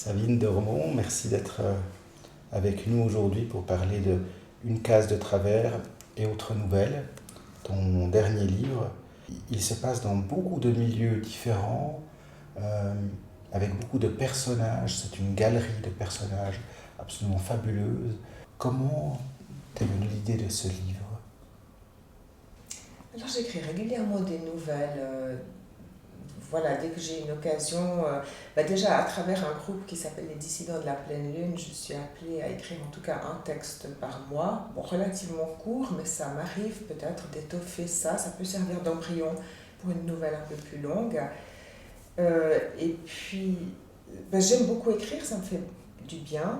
Sabine Dormont, merci d'être avec nous aujourd'hui pour parler de Une case de travers et autres nouvelles, ton dernier livre. Il se passe dans beaucoup de milieux différents, euh, avec beaucoup de personnages. C'est une galerie de personnages absolument fabuleuse. Comment t'es venue l'idée de ce livre? Alors j'écris régulièrement des nouvelles. Voilà, dès que j'ai une occasion, déjà à travers un groupe qui s'appelle les Dissidents de la Pleine Lune, je suis appelée à écrire en tout cas un texte par mois, bon, relativement court, mais ça m'arrive peut-être d'étoffer ça, ça peut servir d'embryon pour une nouvelle un peu plus longue. Et puis, j'aime beaucoup écrire, ça me fait du bien.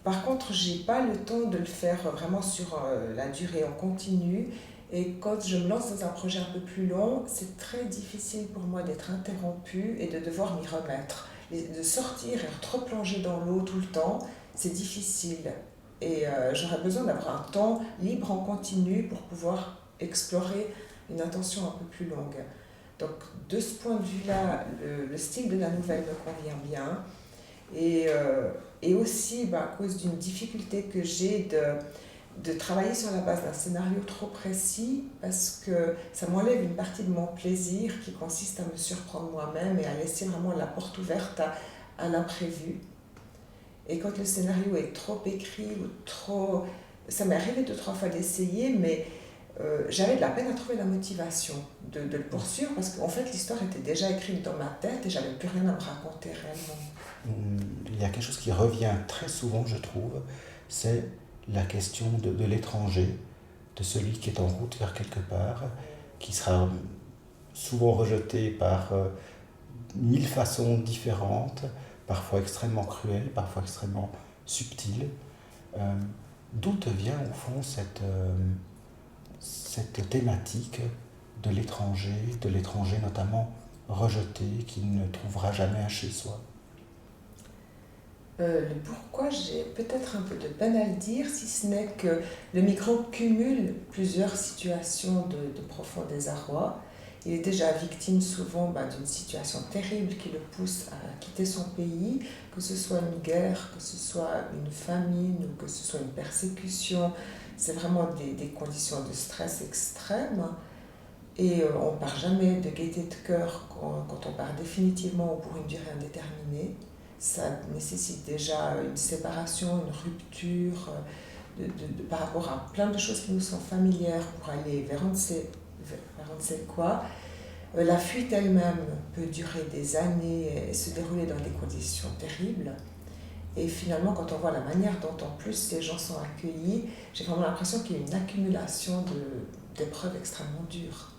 Par contre, j'ai pas le temps de le faire vraiment sur la durée en continu. Et quand je me lance dans un projet un peu plus long, c'est très difficile pour moi d'être interrompue et de devoir m'y remettre. De sortir et être replongée dans l'eau tout le temps, c'est difficile. Et j'aurais besoin d'avoir un temps libre en continu pour pouvoir explorer une intention un peu plus longue. Donc de ce point de vue-là, le style de la nouvelle me convient bien. Et aussi à cause d'une difficulté que j'ai de travailler sur la base d'un scénario trop précis, parce que ça m'enlève une partie de mon plaisir qui consiste à me surprendre moi-même et à laisser vraiment la porte ouverte à l'imprévu. Et quand le scénario est trop écrit ou trop... Ça m'est arrivé 2-3 fois d'essayer, mais j'avais de la peine à trouver la motivation de le poursuivre, parce qu'en fait l'histoire était déjà écrite dans ma tête et j'avais plus rien à me raconter réellement. Il y a quelque chose qui revient très souvent, je trouve, c'est la question de l'étranger, de celui qui est en route vers quelque part, qui sera souvent rejeté par mille façons différentes, parfois extrêmement cruelles, parfois extrêmement subtiles. Euh, D'où te vient au fond cette thématique de l'étranger notamment rejeté, qui ne trouvera jamais un chez soi? Le pourquoi, j'ai peut-être un peu de peine à le dire, si ce n'est que le migrant cumule plusieurs situations de profond désarroi. Il est déjà victime souvent d'une situation terrible qui le pousse à quitter son pays, que ce soit une guerre, que ce soit une famine ou que ce soit une persécution. C'est vraiment des conditions de stress extrêmes. Et on ne part jamais de gaieté de cœur quand on part définitivement ou pour une durée indéterminée. Ça nécessite déjà une séparation, une rupture par rapport à plein de choses qui nous sont familières pour aller vers on ne sait quoi. La fuite elle-même peut durer des années et se dérouler dans des conditions terribles. Et finalement, quand on voit la manière dont en plus ces gens sont accueillis, j'ai vraiment l'impression qu'il y a une accumulation d'épreuves extrêmement dures.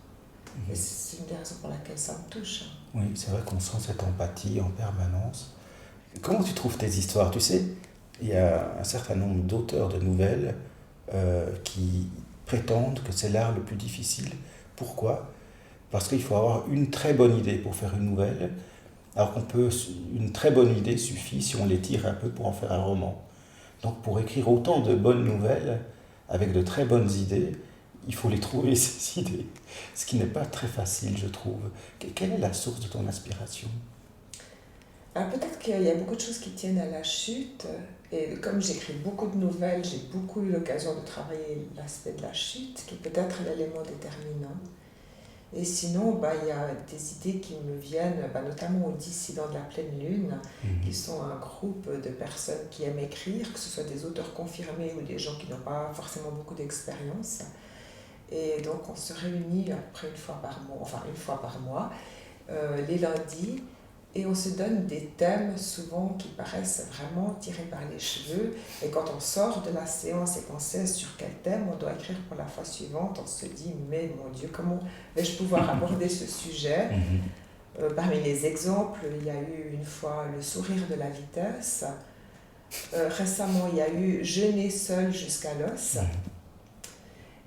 Et c'est une des raisons pour laquelle ça me touche. Oui, c'est vrai qu'on sent cette empathie en permanence. Comment tu trouves tes histoires? Tu sais, il y a un certain nombre d'auteurs de nouvelles qui prétendent que c'est l'art le plus difficile. Pourquoi? Parce qu'il faut avoir une très bonne idée pour faire une nouvelle, alors une très bonne idée suffit si on l'étire un peu pour en faire un roman. Donc pour écrire autant de bonnes nouvelles, avec de très bonnes idées, il faut les trouver, ces idées. Ce qui n'est pas très facile, je trouve. Quelle est la source de ton inspiration? Alors peut-être qu'il y a beaucoup de choses qui tiennent à la chute, et comme j'écris beaucoup de nouvelles, j'ai beaucoup eu l'occasion de travailler l'aspect de la chute, qui est peut-être l'élément déterminant. Et sinon, il y a des idées qui me viennent, notamment aux Dissidents de la Pleine Lune, qui sont un groupe de personnes qui aiment écrire, que ce soit des auteurs confirmés ou des gens qui n'ont pas forcément beaucoup d'expérience. Et donc on se réunit à peu près une fois par mois, les lundis, et on se donne des thèmes souvent qui paraissent vraiment tirés par les cheveux. Et quand on sort de la séance et qu'on sait sur quel thème on doit écrire pour la fois suivante, on se dit « mais mon Dieu, comment vais-je pouvoir aborder ce sujet ?» Parmi les exemples, il y a eu une fois le sourire de la vitesse. Récemment, il y a eu jeûner seul jusqu'à l'os.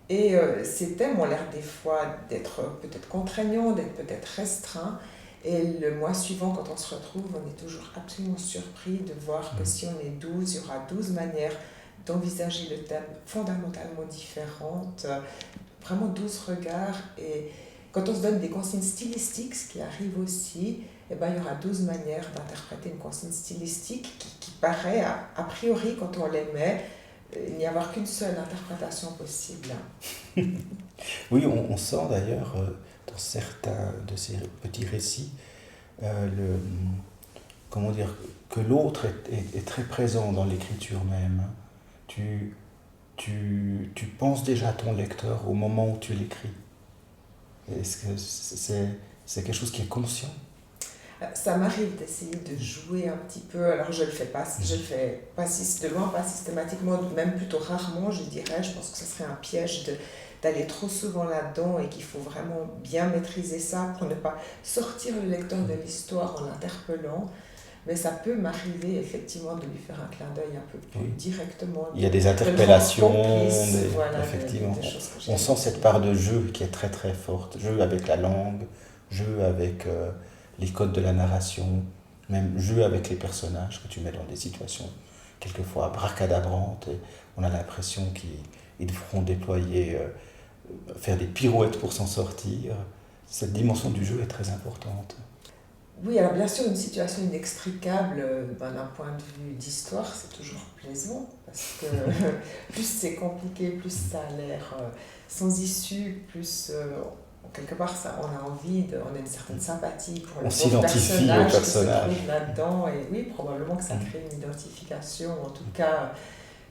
Et ces thèmes ont l'air des fois d'être peut-être contraignants, d'être peut-être restreints. Et le mois suivant, quand on se retrouve, on est toujours absolument surpris de voir que si on est 12, il y aura 12 manières d'envisager le thème fondamentalement différentes, vraiment 12 regards. Et quand on se donne des consignes stylistiques, ce qui arrive aussi, eh ben, il y aura 12 manières d'interpréter une consigne stylistique qui paraît, a priori, quand on les met, il n'y avoir qu'une seule interprétation possible. Oui, on sent d'ailleurs dans certains de ces petits récits comment dire, que l'autre est très présent dans l'écriture même. Tu penses déjà à ton lecteur au moment où tu l'écris. Est-ce que c'est quelque chose qui est conscient? Ça m'arrive d'essayer de jouer un petit peu, alors je le fais pas systématiquement, même plutôt rarement, je dirais. Je pense que ce serait un piège d'aller trop souvent là-dedans et qu'il faut vraiment bien maîtriser ça pour ne pas sortir le lecteur de l'histoire en l'interpellant. Mais ça peut m'arriver effectivement de lui faire un clin d'œil un peu plus directement. Il y a des interpellations, effectivement. Des choses que on sent cette part de jeu qui est très très forte. Jeu avec la langue, jeu avec les codes de la narration, même jeu avec les personnages que tu mets dans des situations quelquefois abracadabrantes. Et on a l'impression qu'ils devront déployer, faire des pirouettes pour s'en sortir. Cette dimension du jeu est très importante. Oui, alors bien sûr, une situation inextricable, d'un point de vue d'histoire, c'est toujours plaisant, parce que plus c'est compliqué, plus ça a l'air sans issue, plus quelque part on a on a une certaine sympathie pour le personnage qui se trouve là-dedans, et oui, probablement que ça crée une identification, en tout cas,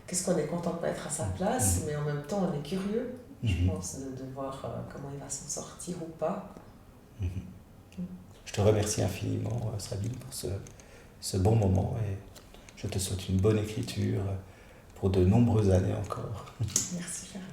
qu'est-ce qu'on est content de ne pas être à sa place, mais en même temps on est curieux, je pense, de voir comment il va s'en sortir ou pas. Je te remercie infiniment, Sabine, pour ce bon moment et je te souhaite une bonne écriture pour de nombreuses années encore. Merci, Fernand.